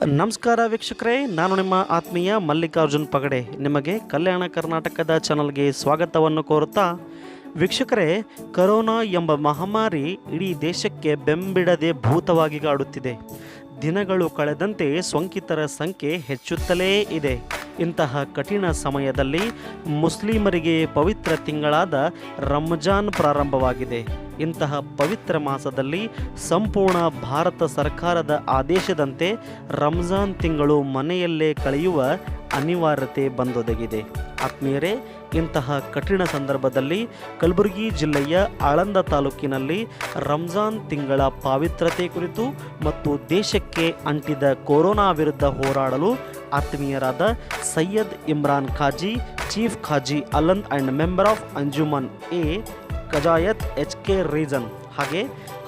ನಮಸ್ಕಾರ ವೀಕ್ಷಕರೇ, ನಾನು ನಿಮ್ಮ ಆತ್ಮೀಯ ಮಲ್ಲಿಕಾರ್ಜುನ್ ಪಗಡೆ ನಿಮಗೆ ಕಲ್ಯಾಣ ಕರ್ನಾಟಕದ ಚಾನಲ್ಗೆ ಸ್ವಾಗತವನ್ನು ಕೋರುತ್ತಾ, ವೀಕ್ಷಕರೇ, ಕರೋನಾ ಎಂಬ ಮಹಾಮಾರಿ ಇಡೀ ದೇಶಕ್ಕೆ ಬೆಂಬಿಡದೆ ಭೂತವಾಗಿ ಕಾಡುತ್ತಿದೆ. ದಿನಗಳು ಕಳೆದಂತೆ ಸೋಂಕಿತರ ಸಂಖ್ಯೆ ಹೆಚ್ಚುತ್ತಲೇ ಇದೆ. ಇಂತಹ ಕಠಿಣ ಸಮಯದಲ್ಲಿ ಮುಸ್ಲಿಮರಿಗೆ ಪವಿತ್ರ ತಿಂಗಳಾದ ರಂಜಾನ್ ಪ್ರಾರಂಭವಾಗಿದೆ. ಇಂತಹ ಪವಿತ್ರ ಮಾಸದಲ್ಲಿ ಸಂಪೂರ್ಣ ಭಾರತ ಸರ್ಕಾರದ ಆದೇಶದಂತೆ ರಂಜಾನ್ ತಿಂಗಳು ಮನೆಯಲ್ಲೇ ಕಳೆಯುವ ಅನಿವಾರ್ಯತೆ ಬಂದೊದಗಿದೆ. ಆತ್ಮೀಯರೇ, ಇಂತಹ ಕಠಿಣ ಸಂದರ್ಭದಲ್ಲಿ ಕಲಬುರಗಿ ಜಿಲ್ಲೆಯ ಆಳಂದ ತಾಲೂಕಿನಲ್ಲಿ ರಂಜಾನ್ ತಿಂಗಳ ಪಾವಿತ್ರತೆ ಕುರಿತು ಮತ್ತು ದೇಶಕ್ಕೆ ಅಂಟಿದ ಕೊರೋನಾ ವಿರುದ್ಧ ಹೋರಾಡಲು ಆತ್ಮೀಯರಾದ Syed Imran Khazi, chief Khazi Aland and member of Anjuman e Kazayat HK region, ಹಾಗೆ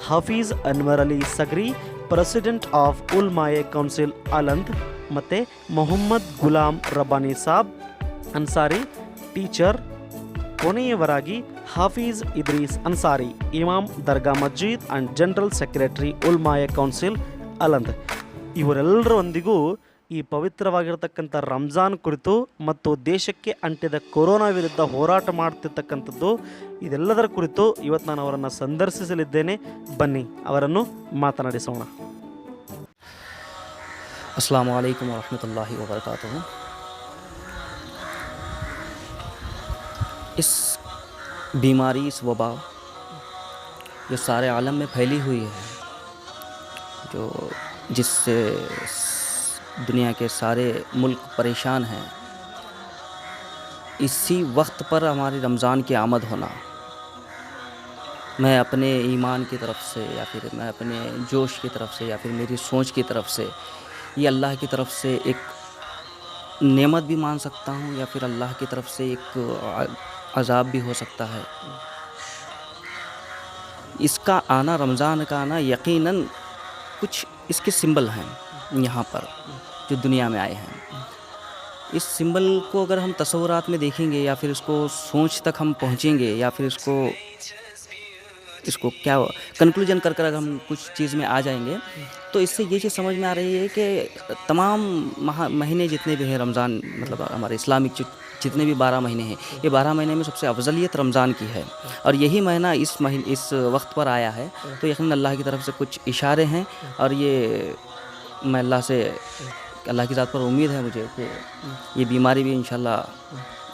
Hafeez Anwar Ali Sagri, president of Ulmaye council Aland, ಮತ್ತು ಮೊಹಮ್ಮದ್ ಗುಲಾಮ್ ರಬ್ಬಾನಿ ಸಾಬ್ ಅನ್ಸಾರಿ ಟೀಚರ್, ಕೊನೆಯವರಾಗಿ ಹಾಫೀಜ್ ಇದ್ರೀಸ್ ಅನ್ಸಾರಿ, ಇಮಾಮ್ ದರ್ಗಾ ಮಸ್ಜಿದ್ and general secretary Ulmaye council Aland, ಇವರೆಲ್ಲರೊಂದಿಗೂ ಈ ಪವಿತ್ರವಾಗಿರತಕ್ಕಂಥ ರಂಜಾನ್ ಕುರಿತು ಮತ್ತು ದೇಶಕ್ಕೆ ಅಂಟಿದ ಕೊರೋನಾ ವಿರುದ್ಧ ಹೋರಾಟ ಮಾಡ್ತಿರ್ತಕ್ಕಂಥದ್ದು, ಇದೆಲ್ಲದರ ಕುರಿತು ಇವತ್ತು ನಾನು ಅವರನ್ನು ಸಂದರ್ಶಿಸಲಿದ್ದೇನೆ. ಬನ್ನಿ ಅವರನ್ನು ಮಾತನಾಡಿಸೋಣ. अस्सलामु अलैकुम वरहमतुल्लाहि वबरकातुहू। इस बीमारी, इस वबा जो सारे आलम में फैली हुई है, जो जिससे दुनिया के सारे मुल्क परेशान हैं, इसी वक्त पर हमारी रमज़ान की आमद होना, मैं अपने ईमान की तरफ से या फिर मैं अपने जोश की तरफ से या फिर मेरी सोच की तरफ से ये अल्लाह की तरफ से एक नेमत भी मान सकता हूँ या फिर अल्लाह की तरफ से एक अज़ाब भी हो सकता है। इसका आना, रमज़ान का आना, यकीनन कुछ इसके सिंबल हैं यहाँ पर जो दुनिया में आए हैं। इस सिंबल को अगर हम तस्वुरात में देखेंगे या फिर इसको सोच तक हम पहुँचेंगे या फिर इसको क्या कंक्लूजन कर अगर हम कुछ चीज़ में आ जाएंगे, तो इससे ये चीज़ समझ में आ रही है कि तमाम महीने जितने भी हैं रमज़ान, मतलब हमारे इस्लामिक जितने भी 12 महीने हैं, ये 12 महीने में सबसे अफजलियत रमज़ान की है। और यही महीना इस वक्त पर आया है, तो यकीनन अल्लाह की तरफ से कुछ इशारे हैं। और ये मैं अल्लाह की ज़ात पर उम्मीद है मुझे कि ये बीमारी भी इंशाल्लाह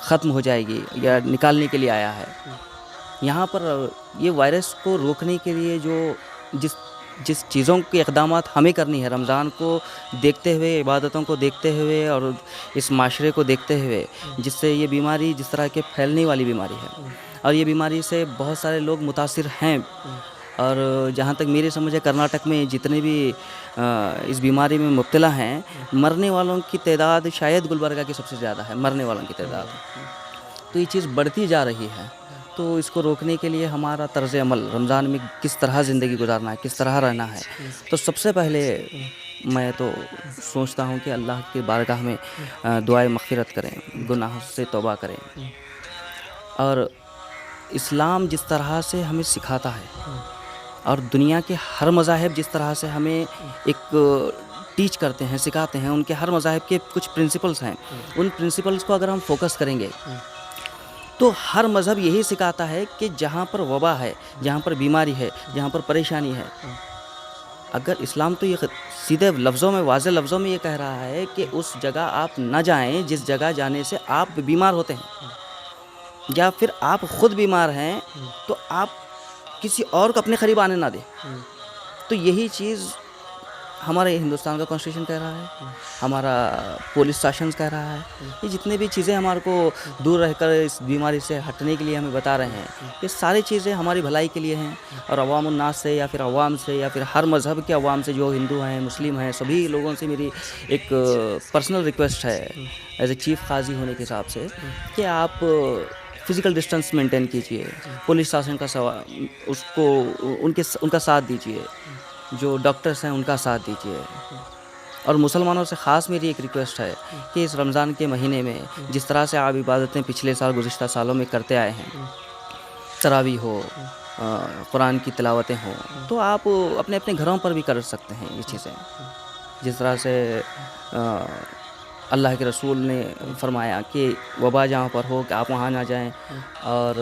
ख़त्म हो जाएगी या निकालने के लिए आया है। यहाँ पर ये वायरस को रोकने के लिए जो जिस चीज़ों के इक़दामात हमें करनी है, रमज़ान को देखते हुए, इबादतों को देखते हुए और इस माशरे को देखते हुए, जिससे ये बीमारी जिस तरह के फैलने वाली बीमारी है और ये बीमारी से बहुत सारे लोग मुतासिर हैं। और जहाँ तक मेरी समझ है, कर्नाटक में जितने भी इस बीमारी में मुब्तला हैं, मरने वालों की तादाद शायद गुलबर्गा की सबसे ज़्यादा है, मरने वालों की तादाद। तो ये चीज़ बढ़ती जा रही है। तो इसको रोकने के लिए हमारा तर्ज़ अमल, रमज़ान में किस तरह ज़िंदगी गुजारना है, किस तरह रहना है, तो सबसे पहले मैं तो सोचता हूँ कि अल्लाह की बारगाह में दुआए मग़फ़िरत करें, गुनाह से तौबा करें। और इस्लाम जिस तरह से हमें सिखाता है और दुनिया के हर मज़ाहिब जिस तरह से हमें एक टीच करते हैं, सिखाते हैं, उनके हर मज़ाहिब के कुछ प्रिंसिपल्स हैं। उन प्रिंसिपल्स को अगर हम फोकस करेंगे तो हर मज़हब यही सिखाता है कि जहाँ पर वबा है, जहाँ पर बीमारी है, जहाँ पर परेशानी है, अगर इस्लाम तो ये सीधे लफ्ज़ों में, वाज़े लफ्ज़ों में ये कह रहा है कि उस जगह आप न जाएं जिस जगह जाने से आप बीमार होते हैं, या फिर आप ख़ुद बीमार हैं तो आप किसी और को अपने क़रीब आने ना दें। तो यही चीज़ हमारे हिंदुस्तान का कॉन्स्टिट्यूशन कह रहा है, हमारा पुलिस शासन कह रहा है। ये जितने भी चीज़ें हमारे को दूर रहकर इस बीमारी से हटने के लिए हमें बता रहे हैं, ये सारी चीज़ें हमारी भलाई के लिए हैं। और अवामुन्नास से या फिर अवाम से या फिर हर मज़हब के अवाम से, जो हिंदू हैं, मुस्लिम हैं, सभी लोगों से मेरी एक पर्सनल रिक्वेस्ट है एज ए चीफ़ काजी होने के हिसाब से कि आप फ़िज़िकल डिस्टेंस मेंटेन कीजिए, पुलिस शासन का उनका साथ दीजिए, जो डॉक्टर्स हैं उनका साथ दीजिए। और मुसलमानों से ख़ास मेरी एक रिक्वेस्ट है कि इस रमज़ान के महीने में जिस तरह से आप इबादतें पिछले साल, गुज़िश्ता सालों में करते आए हैं, तरावी हो, कुरान की तिलावतें हों, तो आप अपने अपने घरों पर भी कर सकते हैं ये चीज़ें। जिस तरह से अल्लाह के रसूल ने फरमाया कि वबा जहाँ पर हो कि आप वहाँ ना जाएं, और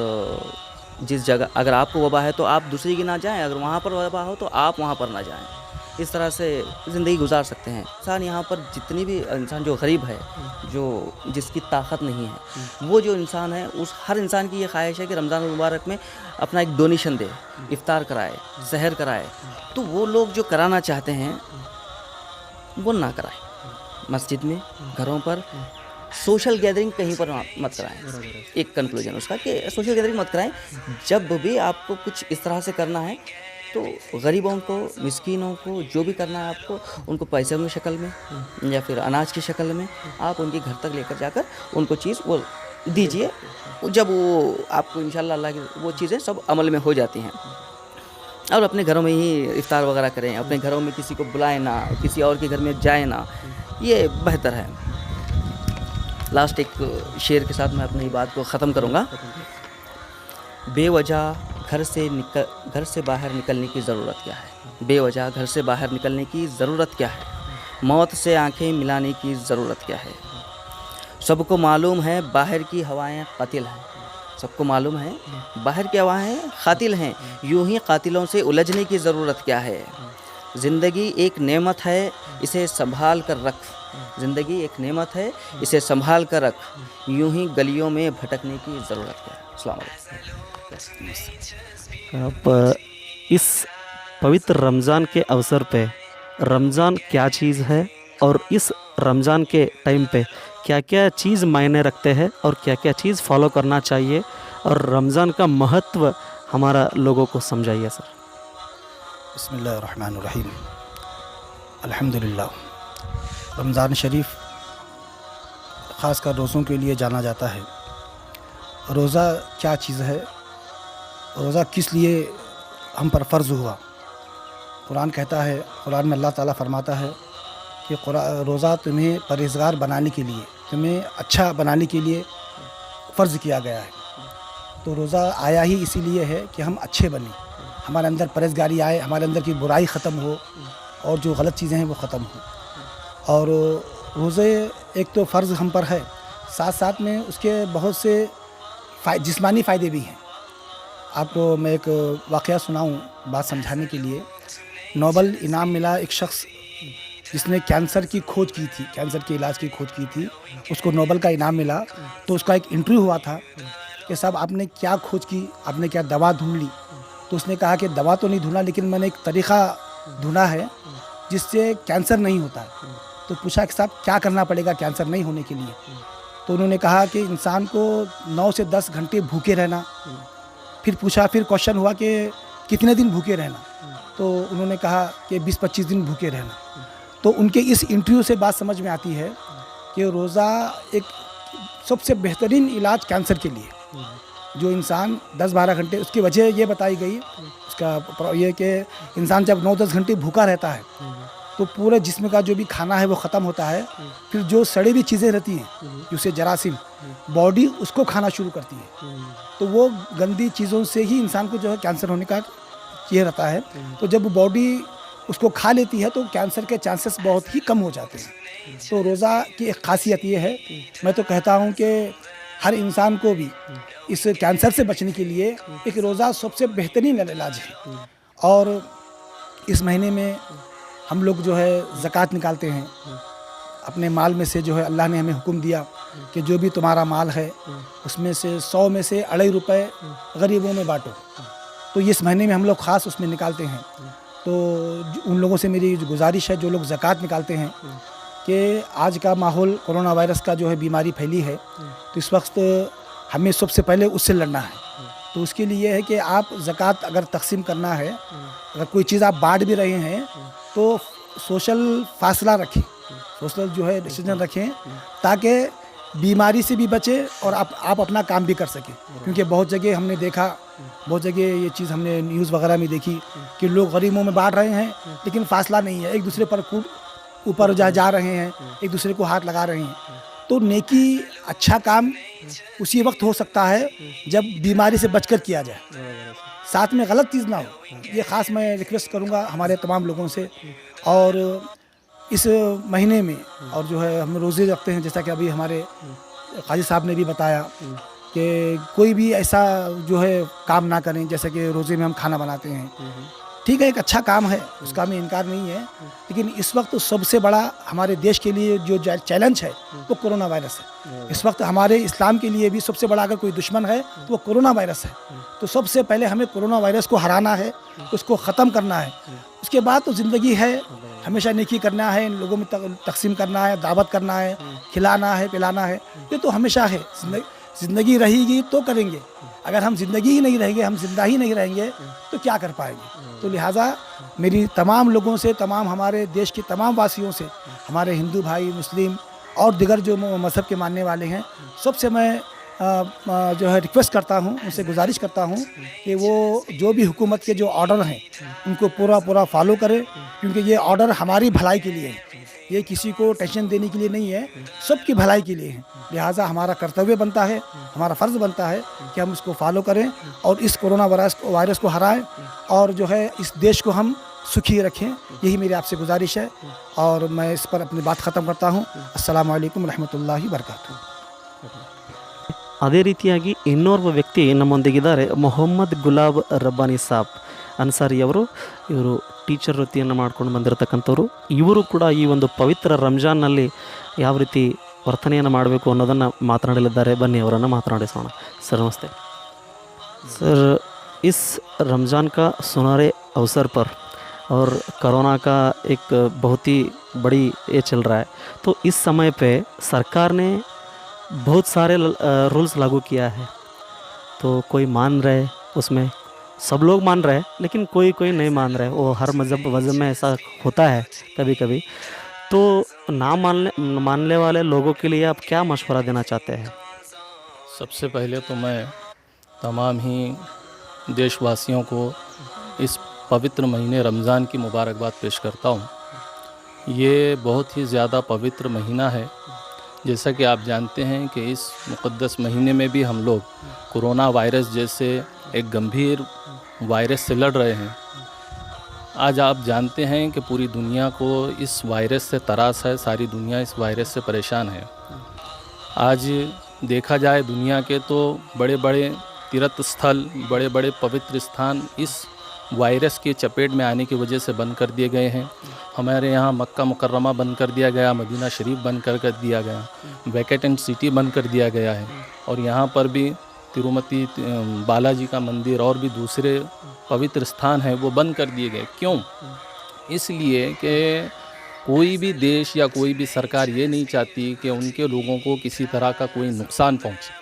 जिस जगह अगर आपको वबा है तो आप दूसरी की ना जाएं, अगर वहाँ पर वबा हो तो आप वहाँ पर ना जाएं। इस तरह से ज़िंदगी गुजार सकते हैं इंसान। यहाँ पर जितनी भी इंसान जो गरीब है, जो जिसकी ताकत नहीं है, वो जो इंसान है, उस हर इंसान की ये ख्वाहिश है कि रमज़ान मुबारक में अपना एक डोनेशन दे, इफ्तार कराए, सहर कराए। तो वो लोग जो कराना चाहते हैं वो ना कराए। मस्जिद में, घरों पर सोशल गैदरिंग कहीं पर मत कराएं। एक कंक्लूजन उसका कि सोशल गैदरिंग मत कराएं। जब भी आपको कुछ इस तरह से करना है तो गरीबों को, मिस्कीनों को, जो भी करना है आपको, उनको पैसे की शक्ल में या फिर अनाज की शक्ल में आप उनके घर तक लेकर जाकर उनको चीज़ वो दीजिए। जब वो आपको इंशाल्लाह अल्लाह की वो चीज़ें सब अमल में हो जाती हैं। और अपने घरों में ही इफ्तार वगैरह करें, अपने घरों में किसी को बुलाएं ना, किसी और के घर में जाए ना, ये बेहतर है। लास्ट एक शेर के साथ मैं अपनी बात को ख़त्म करूँगा। बेवजह घर से बाहर निकलने की ज़रूरत क्या है? बेवजह घर से बाहर निकलने की ज़रूरत क्या है? मौत से आंखें मिलाने की ज़रूरत क्या है? सबको मालूम है बाहर की हवाएं कातिल हैं। सबको मालूम है बाहर की हवाएं कातिल हैं। यूं ही कातिलों से उलझने की ज़रूरत क्या है? ज़िंदगी एक नेमत है, इसे संभाल कर रख। ज़िंदगी एक नेमत है, इसे संभाल कर रख। यूं ही गलियों में भटकने की ज़रूरत क्या है? अस्सलाम वालेकुम। आप इस पवित्र रमज़ान के अवसर पे रमज़ान क्या चीज़ है और इस रमज़ान के टाइम पे क्या क्या चीज़ मायने रखते हैं और क्या क्या चीज़ फॉलो करना चाहिए, और रमज़ान का महत्व हमारा लोगों को समझाइए सर। बिस्मिल्लाहिर्रहमानिर्रहीम। अल्हम्दुलिल्लाह। रमज़ान शरीफ ख़ासकर रोज़ों के लिए जाना जाता है। रोज़ा क्या चीज़ है? रोज़ा किस लिए हम पर फ़र्ज़ हुआ? कुरान कहता है, कुरान में अल्लाह ताला फरमाता है कि रोज़ा तुम्हें परहेज़गार बनाने के लिए, तुम्हें अच्छा बनाने के लिए फ़र्ज़ किया गया है। तो रोज़ा आया ही इसीलिए है कि हम अच्छे बने, हमारे अंदर परहेज़गारी आए, हमारे अंदर की बुराई ख़त्म हो और जो गलत चीज़ें हैं वो ख़त्म हो। और रोज़े एक तो फ़र्ज़ हम पर है, साथ साथ में उसके बहुत से जिस्मानी फ़ायदे भी हैं। आपको मैं एक वाक़या सुनाऊं बात समझाने के लिए। नोबल इनाम मिला एक शख्स जिसने कैंसर की खोज की थी, कैंसर के इलाज की खोज की थी, उसको नोबल का इनाम मिला। तो उसका एक इंटरव्यू हुआ था कि साहब आपने क्या खोज की, आपने क्या दवा ढूंढ ली? तो उसने कहा कि दवा तो नहीं ढूंढा, लेकिन मैंने एक तरीक़ा ढूंढा है जिससे कैंसर नहीं होता। तो पूछा कि साहब क्या करना पड़ेगा कैंसर नहीं होने के लिए? तो उन्होंने कहा कि इंसान को 9 से 10 घंटे भूखे रहना। फिर पूछा, फिर क्वेश्चन हुआ कि कितने दिन भूखे रहना? तो उन्होंने कहा कि 20-25 दिन भूखे रहना। तो उनके इस इंटरव्यू से बात समझ में आती है कि रोज़ा एक सबसे बेहतरीन इलाज कैंसर के लिए, जो इंसान 10-12 घंटे, उसकी वजह ये बताई गई उसका ये कि इंसान जब 9-10 घंटे भूखा रहता है तो पूरे जिस्म का जो भी खाना है वो ख़त्म होता है। फिर जो सड़ी हुई चीज़ें रहती हैं, उसे जरासीम, बॉडी उसको खाना शुरू करती है। तो वो गंदी चीज़ों से ही इंसान को जो है कैंसर होने का ये रहता है। तो जब बॉडी उसको खा लेती है तो कैंसर के चांसेस बहुत ही कम हो जाते हैं। तो रोज़ा की एक ख़ासियत ये है, मैं तो कहता हूँ कि हर इंसान को भी इस कैंसर से बचने के लिए एक रोज़ा सबसे बेहतरीन इलाज है। और इस महीने में हम लोग जो है ज़कात निकालते हैं अपने माल में से। जो है अल्लाह ने हमें हुक्म दिया कि जो भी तुम्हारा माल है उसमें से 100 में से 2.5 रुपये गरीबों में बांटो। तो इस महीने में हम लोग ख़ास उसमें निकालते हैं। तो उन लोगों से मेरी जो गुजारिश है, जो लोग ज़कात निकालते हैं, कि आज का माहौल कोरोना वायरस का जो है बीमारी फैली है, तो इस वक्त हमें सबसे पहले उससे लड़ना है। तो उसके लिए है कि आप ज़कात अगर तकसीम करना है, अगर कोई चीज़ आप बांट भी रहे हैं तो सोशल फासला रखें, सोशल जो है डिस्टेंस रखें, ताकि बीमारी से भी बचे और आप अपना काम भी कर सकें। क्योंकि बहुत जगह हमने देखा, बहुत जगह ये चीज़ हमने न्यूज़ वगैरह में देखी कि लोग गरीबों में बांट रहे हैं लेकिन फासला नहीं है, एक दूसरे पर ऊपर जा रहे हैं, एक दूसरे को हाथ लगा रहे हैं। तो नेकी, अच्छा काम उसी वक्त हो सकता है जब बीमारी से बचकर किया जाए, साथ में गलत चीज़ ना हो। ये ख़ास मैं रिक्वेस्ट करूँगा हमारे तमाम लोगों से। और इस महीने में और जो है हम रोज़े रखते हैं, जैसा कि अभी हमारे काजी साहब ने भी बताया कि कोई भी ऐसा जो है काम ना करें, जैसे कि रोज़े में हम खाना बनाते हैं। ठीक है, एक अच्छा काम है, उसका हमें इनकार नहीं है, लेकिन इस वक्त सबसे बड़ा हमारे देश के लिए जो चैलेंज है वो कोरोना वायरस है। इस वक्त हमारे इस्लाम के लिए भी सबसे बड़ा अगर कोई दुश्मन है तो वो कोरोना वायरस है। तो सबसे पहले हमें कोरोना वायरस को हराना है, उसको ख़त्म करना है। उसके बाद तो ज़िंदगी है, हमेशा नेकी करना है, लोगों में तकसीम करना है, दावत करना है, खिलाना है, पिलाना है, ये तो हमेशा है। ज़िंदगी रहेगी तो करेंगे, अगर हम ज़िंदगी ही नहीं रहेंगे, हम जिंदा ही नहीं रहेंगे तो क्या कर पाएंगे। तो लिहाजा मेरी तमाम लोगों से, तमाम हमारे देश के तमाम वासियों से, हमारे हिंदू भाई, मुस्लिम और दिगर जो मज़हब के मानने वाले हैं, सबसे मैं जो है रिक्वेस्ट करता हूँ, उनसे गुजारिश करता हूँ कि वो जो भी हुकूमत के जो ऑर्डर हैं उनको पूरा फॉलो करें, क्योंकि ये ऑर्डर हमारी भलाई के लिए है, ये किसी को टेंशन देने के लिए नहीं है, सबकी भलाई के लिए है। लिहाजा हमारा कर्तव्य बनता है, हमारा फ़र्ज़ बनता है कि हम इसको फॉलो करें और इस कोरोना वायरस को हराएं और जो है इस देश को हम सुखी रखें। यही मेरी आपसे गुजारिश है और मैं इस पर अपनी बात ख़त्म करता हूँ। अस्सलामु अलैकुम रहमतुल्लाहि वबरकातुहू। ಅದೇ ರೀತಿಯಾಗಿ ಇನ್ನೋರ್ವ ವ್ಯಕ್ತಿ ನಮ್ಮೊಂದಿಗಿದ್ದಾರೆ, ಮೊಹಮ್ಮದ್ ಗುಲಾಬ್ ರಬ್ಬಾನಿ ಸಾಬ್ ಅನ್ಸಾರಿ ಅವರು. ಇವರು ಟೀಚರ್ ವೃತ್ತಿಯನ್ನು ಮಾಡ್ಕೊಂಡು ಬಂದಿರತಕ್ಕಂಥವ್ರು. ಇವರು ಕೂಡ ಈ ಒಂದು ಪವಿತ್ರ ರಂಜಾನ್ನಲ್ಲಿ ಯಾವ ರೀತಿ ವರ್ತನೆಯನ್ನು ಮಾಡಬೇಕು ಅನ್ನೋದನ್ನು ಮಾತನಾಡಲಿದ್ದಾರೆ. ಬನ್ನಿ ಅವರನ್ನು ಮಾತನಾಡಿಸೋಣ. ಸರ್ ನಮಸ್ತೆ. सर, इस रमज़ान का सुनहरे अवसर पर और कोरोना का एक बहुत ही बड़ी ये चल रहा है, तो इस समय पे सरकार ने बहुत सारे रूल्स लागू किया है. तो कोई मान रहे, उसमें सब लोग मान रहे, लेकिन कोई कोई नहीं मान रहे. वो हर मज़हब में ऐसा होता है कभी कभी. तो ना मानने वाले लोगों के लिए आप क्या मशवरा देना चाहते हैं? सबसे पहले तो मैं तमाम ही देशवासियों को इस पवित्र महीने रमज़ान की मुबारकबाद पेश करता हूँ. ये बहुत ही ज़्यादा पवित्र महीना है. जैसा कि आप जानते हैं कि इस मुक़द्दस महीने में भी हम लोग कोरोना वायरस जैसे एक गंभीर वायरस से लड़ रहे हैं. आज आप जानते हैं कि पूरी दुनिया को इस वायरस से त्रास है, सारी दुनिया इस वायरस से परेशान है. आज देखा जाए दुनिया के तो बड़े बड़े तीर्थ स्थल, बड़े बड़े पवित्र स्थान इस वायरस की चपेट में आने की वजह से बंद कर दिए गए हैं. हमारे यहाँ मक्का मुकर्रमा बंद कर दिया गया, मदीना शरीफ बंद कर दिया गया, वैकेटेंट सिटी बंद कर दिया गया है. और यहाँ पर भी तिरुपति बालाजी का मंदिर और भी दूसरे पवित्र स्थान हैं वो बंद कर दिए गए. क्यों? इसलिए कि कोई भी देश या कोई भी सरकार ये नहीं चाहती कि उनके लोगों को किसी तरह का कोई नुकसान पहुँचे.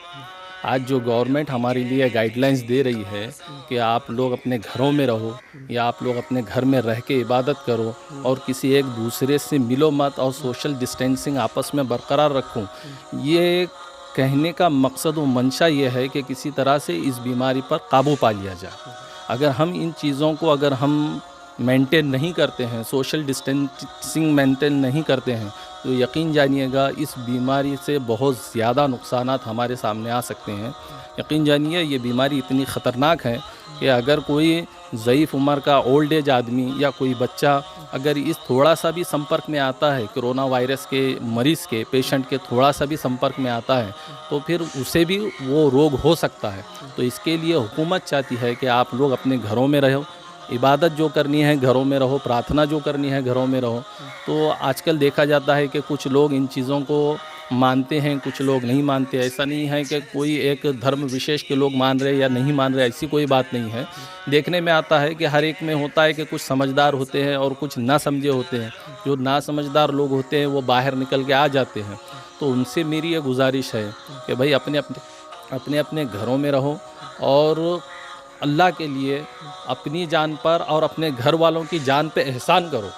आज जो गवर्नमेंट हमारे लिए गाइडलाइंस दे रही है कि आप लोग अपने घरों में रहो या आप लोग अपने घर में रह के इबादत करो और किसी एक दूसरे से मिलो मत और सोशल डिस्टेंसिंग आपस में बरकरार रखो, ये कहने का मकसद व मंशा ये है कि किसी तरह से इस बीमारी पर काबू पा लिया जाए. अगर हम इन चीज़ों को अगर हम मेंटेन नहीं करते हैं, सोशल डिस्टेंसिंग मेंटेन नहीं करते हैं, तो यकीन जानिएगा इस बीमारी से बहुत ज़्यादा नुकसानात हमारे सामने आ सकते हैं. यकीन जानिए ये बीमारी इतनी ख़तरनाक है कि अगर कोई ज़ईफ़ उम्र का ओल्ड एज आदमी या कोई बच्चा अगर इस थोड़ा सा भी संपर्क में आता है, कोरोना वायरस के मरीज़ के पेशेंट के थोड़ा सा भी संपर्क में आता है, तो फिर उसे भी वो रोग हो सकता है. तो इसके लिए हुकूमत चाहती है कि आप लोग अपने घरों में रहो, इबादत जो करनी है घरों में रहो, प्रार्थना जो करनी है घरों में रहो. तो आजकल देखा जाता है कि कुछ लोग इन चीज़ों को मानते हैं, कुछ लोग नहीं मानते. ऐसा नहीं है कि कोई एक धर्म विशेष के लोग मान रहे या नहीं मान रहे, ऐसी कोई बात नहीं है. देखने में आता है कि हर एक में होता है कि कुछ समझदार होते हैं और कुछ ना समझे होते हैं. जो ना समझदार लोग होते हैं वो बाहर निकल के आ जाते हैं. तो उनसे मेरी ये गुजारिश है कि भाई अपने अपने घरों में रहो और अल्लाह के लिए अपनी जान पर और अपने घर वालों की जान पे एहसान करो.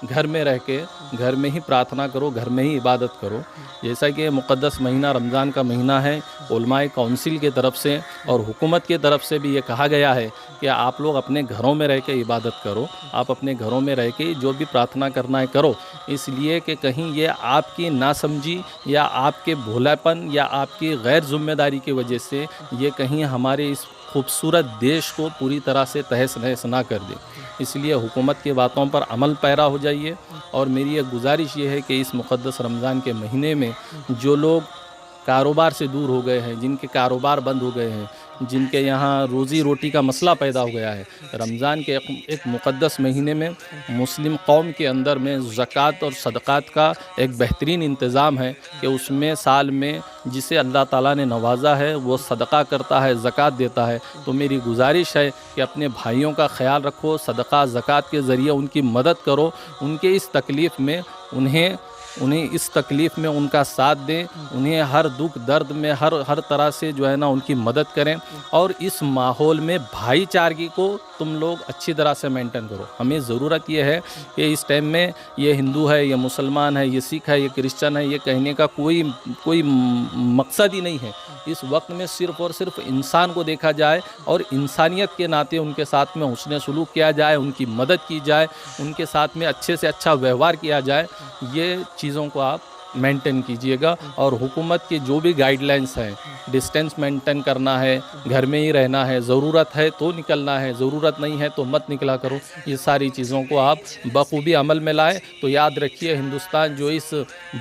घर में रह के घर में ही प्रार्थना करो, घर में ही इबादत करो. जैसा कि मुक़द्दस महीना रमज़ान का महीना है, उलमाए काउंसिल की तरफ से और हुकूमत की तरफ से भी ये कहा गया है कि आप लोग अपने घरों में रह के इबादत करो, आप अपने घरों में रह के जो भी प्रार्थना करना है करो. इसलिए कि कहीं ये आपकी नासमझी या आपके भोलापन या आपकी गैर ज़िम्मेदारी की वजह से ये कहीं हमारे इस खूबसूरत देश को पूरी तरह से तहस नहस ना कर दे. इसलिए हुकूमत की बातों पर अमल पैरा हो जाइए। और मेरी एक गुजारिश ये है कि इस मुक़द्दस रमज़ान के महीने में जो लोग कारोबार से दूर हो गए हैं, जिनके कारोबार बंद हो गए हैं, जिनके यहाँ रोज़ी रोटी का मसला पैदा हो गया है, रमज़ान के एक मुक़द्दस महीने में मुस्लिम कौम के अंदर में ज़कात और सदक़ात का एक बेहतरीन इंतज़ाम है कि उसमें साल में जिसे अल्लाह ताला ने नवाजा है वो सदक़ा करता है, ज़कात देता है। तो मेरी गुजारिश है कि अपने भाइयों का ख्याल रखो, सदक़ा ज़कात के ज़रिए उनकी मदद करो, उनके इस तकलीफ़ में उन्हें इस तकलीफ़ में उनका साथ दें, उन्हें हर दुख दर्द में हर तरह से जो है ना उनकी मदद करें। और इस माहौल में भाईचारगी को तुम लोग अच्छी तरह से मेंटेन करो। हमें ज़रूरत ये है कि इस टाइम में ये हिंदू है, ये मुसलमान है, ये सिख है, ये क्रिश्चन है, ये कहने का कोई मकसद ही नहीं है। इस वक्त में सिर्फ़ और सिर्फ इंसान को देखा जाए और इंसानियत के नाते उनके साथ में हुस्न सलूक किया जाए, उनकी मदद की जाए, उनके साथ में अच्छे से अच्छा व्यवहार किया जाए। ये चीज़ों को आप मेंटेन कीजिएगा। और हुकूमत की जो भी गाइडलाइंस हैं, डिस्टेंस मेंटेन करना है, घर में ही रहना है, ज़रूरत है तो निकलना है, ज़रूरत नहीं है तो मत निकला करो, ये सारी चीज़ों को आप बखूबी अमल में लाएं। तो याद रखिए, हिंदुस्तान जो इस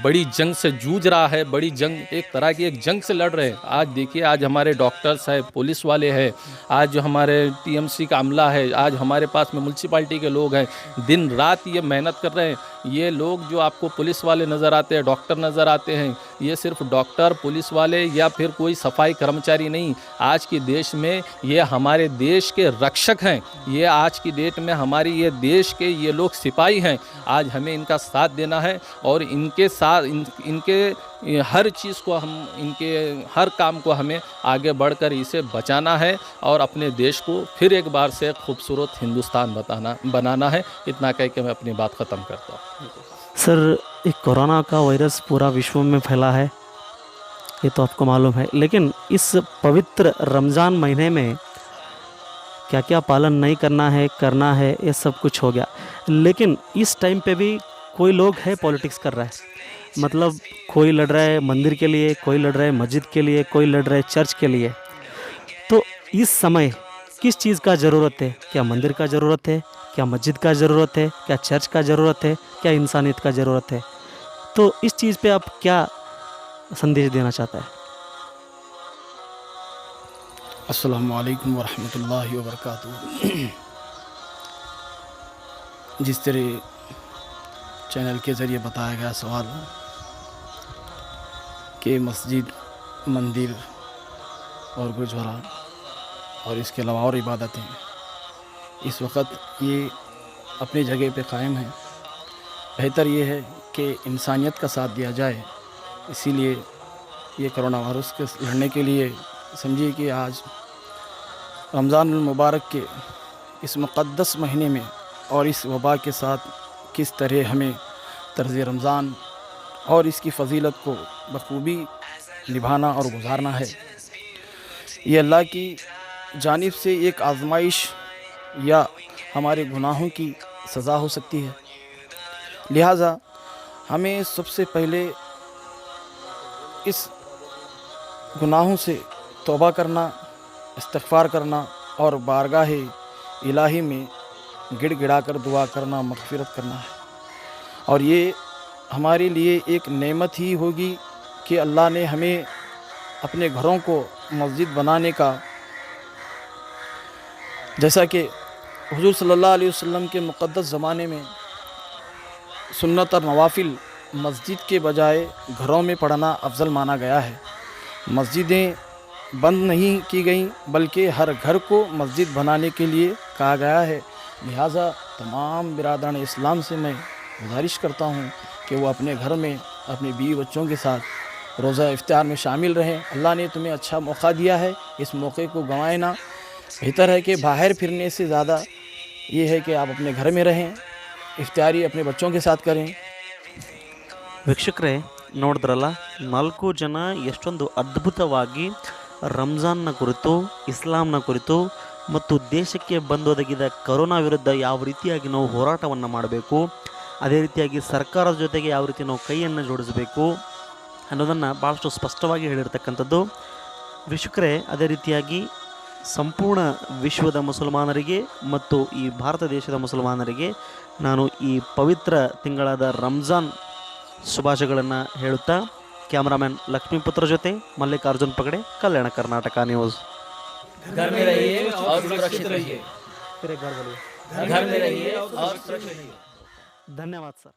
बड़ी जंग से जूझ रहा है, बड़ी जंग, एक तरह की एक जंग से लड़ रहे हैं। आज देखिए, आज हमारे डॉक्टर्स हैं, पुलिस वाले हैं, आज जो हमारे TMC का अमला है, आज हमारे पास में म्यूनसिपाल्टी के लोग हैं, दिन रात ये मेहनत कर रहे हैं। ये लोग जो आपको पुलिस वाले नज़र आते हैं, डॉक्टर नज़र आते हैं, ये सिर्फ डॉक्टर, पुलिस वाले या फिर कोई सफाई कर्मचारी नहीं, आज के देश में ये हमारे देश के रक्षक हैं। ये आज की डेट में हमारी ये देश के ये लोग सिपाही हैं। आज हमें इनका साथ देना है और इनके साथ इनके हर चीज़ को इनके हर काम को हमें आगे बढ़कर इसे बचाना है और अपने देश को फिर एक बार से खूबसूरत हिंदुस्तान बनाना है। इतना कह के मैं अपनी बात ख़त्म करता हूँ। सर, एक कोरोना का वायरस पूरा विश्व में फैला है, ये तो आपको मालूम है, लेकिन इस पवित्र रमज़ान महीने में क्या क्या पालन नहीं करना है ये सब कुछ हो गया। लेकिन इस टाइम पे भी कोई लोग है पॉलिटिक्स कर रहा है, मतलब कोई लड़ रहा है मंदिर के लिए, कोई लड़ रहा है मस्जिद के लिए, कोई लड़ रहा है चर्च के लिए। तो इस समय किस चीज़ का ज़रूरत है? क्या मंदिर का ज़रूरत है? क्या मस्जिद का ज़रूरत है? क्या चर्च का ज़रूरत है? क्या इंसानियत का ज़रूरत है? तो इस चीज़ पे आप क्या संदेश देना चाहता है? अस्सलामु अलैकुम वरहमतुल्लाहि वबरकातुहू। जिस तरह चैनल के ज़रिए बताया गया सवाल कि मस्जिद, मंदिर और गुरुद्वारा और इसके अलावा और इबादतें इस वक्त ये अपनी जगह पे कायम हैं। बेहतर ये है कि इंसानियत का साथ दिया जाए। इसीलिए ये कोरोना वायरस के लड़ने के लिए समझिए कि आज रमज़ान मुबारक के इस मुक़द्दस महीने में और इस वबा के साथ किस तरह हमें तर्ज़ रमज़ान और इसकी फ़जीलत को बखूबी निभाना और गुजारना है। ये अल्लाह की जानिब से एक आज़माइश या हमारे गुनाहों की सज़ा हो सकती है। लिहाजा हमें सबसे पहले इस गुनाहों से तौबा करना, इस्तिग़फ़ार करना और बारगाह इलाही में गिड़गिड़ा कर दुआ करना, मग़फ़िरत करना है। और ये हमारे लिए एक नेमत ही होगी कि अल्लाह ने हमें अपने घरों को मस्जिद बनाने का, जैसा कि हुज़ूर सल्लल्लाहु अलैहि वसल्लम के मुक़द्दस ज़माने में सुन्नत और नवाफिल मस्जिद के बजाय घरों में पढ़ना अफजल माना गया है। मस्जिदें बंद नहीं की गईं बल्कि हर घर को मस्जिद बनाने के लिए कहा गया है। लिहाजा तमाम बिरादरान इस्लाम से मैं गुजारिश करता हूँ कि वो अपने घर में अपने बीवी बच्चों के साथ रोज़ा इफ्तार में शामिल रहें। अल्लाह ने तुम्हें अच्छा मौका दिया है, इस मौके को गंवाएं ना। बेहतर है कि बाहर फिरने से ज़्यादा ये है कि आप अपने घर में रहें, इफ्तारी अपने बच्चों के साथ करें। ವೀಕ್ಷಕರೇ, ನೋಡಿದ್ರಲ್ಲ, 4 ಜನ ಎಷ್ಟೊಂದು ಅದ್ಭುತವಾಗಿ ರಂಜಾನ್ನ ಕುರಿತು, ಇಸ್ಲಾಂನ ಕುರಿತು ಮತ್ತು ದೇಶಕ್ಕೆ ಬಂದೊದಗಿದ ಕರೋನಾ ವಿರುದ್ಧ ಯಾವ ರೀತಿಯಾಗಿ ನಾವು ಹೋರಾಟವನ್ನು ಮಾಡಬೇಕು, ಅದೇ ರೀತಿಯಾಗಿ ಸರ್ಕಾರದ ಜೊತೆಗೆ ಯಾವ ರೀತಿ ನಾವು ಕೈಯನ್ನು ಜೋಡಿಸಬೇಕು ಅನ್ನೋದನ್ನು ಭಾಳಷ್ಟು ಸ್ಪಷ್ಟವಾಗಿ ಹೇಳಿರ್ತಕ್ಕಂಥದ್ದು. ವೀಕ್ಷಕರೇ, ಅದೇ ರೀತಿಯಾಗಿ ಸಂಪೂರ್ಣ ವಿಶ್ವದ ಮುಸಲ್ಮಾನರಿಗೆ ಮತ್ತು ಈ ಭಾರತ ದೇಶದ ಮುಸಲ್ಮಾನರಿಗೆ ನಾನು ಈ ಪವಿತ್ರ ತಿಂಗಳಾದ ರಂಜಾನ್ ಶುಭಾಶಯಗಳನ್ನು ಹೇಳುತ್ತಾ ಕ್ಯಾಮ್ರಾಮನ್ ಲಕ್ಷ್ಮೀಪುತ್ರ ಜೊತೆ ಮಲ್ಲಿಕಾರ್ಜುನ್ ಪಗಡೆ, ಕಲ್ಯಾಣ ಕರ್ನಾಟಕ ನ್ಯೂಸ್. घर में रहिए और सुरक्षित रहिए. घर में रहिए और सुरक्षित रहिए. ಧನ್ಯವಾದ ಸರ್.